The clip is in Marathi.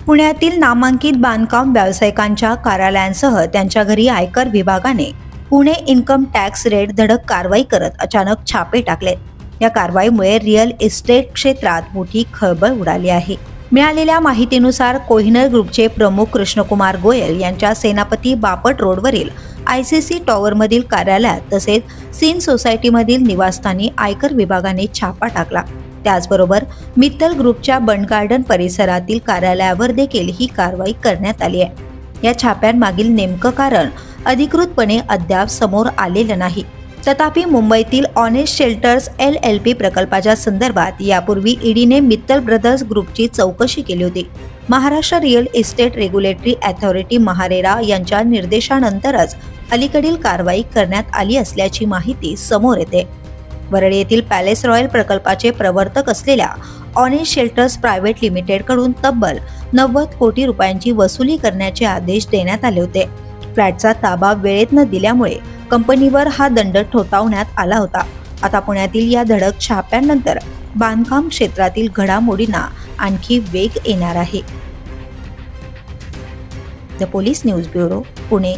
पुण्यातील नामांकित बांधकाम व्यावसायिकांच्या कार्यालयांसह त्यांच्या घरी आयकर विभागाने पुणे इन्कम टॅक्स रेड धडक कारवाई करत अचानक छापे टाकले। या कारवाईमुळे रिअल इस्टेट क्षेत्रात मोठी खळबळ उडाली आहे। मिळालेल्या माहितीनुसार कोहिनूर ग्रुपचे प्रमुख कृष्णकुमार गोयल यांच्या सेनापती बापट रोडवरील ICC टॉवरमधील कार्यालयात तसेच सीन सोसायटीमधील निवासस्थानी आयकर विभागाने छापा टाकला। त्याचबरोबर मित्तल ग्रुपच्या बंड गार्डन परिसरातील कार्यालयावर देखील ही कारवाई करण्यात आली आहे। या छाप्यांमागील नेमकं कारण अधिकृतपणे अद्याप समोर आलेलं नाही। तथापि मुंबईतील ऑनेस्ट शेल्टर्स LLP प्रकल्पाच्या संदर्भात यापूर्वी ईडीने मित्तल ब्रदर्स ग्रुपची चौकशी केली होती। Maharashtra real estate regulatory authority MahaRERA यांच्या निर्देशानंतरच अलीकडील कारवाई करण्यात आली असल्याची माहिती समोर येते। वरळी येथील पॅलेस रॉयल प्रकल्पाचे प्रवर्तक असलेल्या ऑनेस्ट शेल्टर्स प्रायव्हेट लिमिटेड कडून तब्बल 90 कोटी रुपयांची वसुली करण्याचे आदेश देण्यात आले होते। फ्लॅटचा ताबा वेळेत न दिल्यामुळे कंपनीवर हा दंड ठोठावण्यात आला होता। आता पुण्यातील या धडक छाप्यांनंतर बांधकाम क्षेत्रातील घडामोडींना आणखी वेग येणार आहे। The police news bureau, Pune.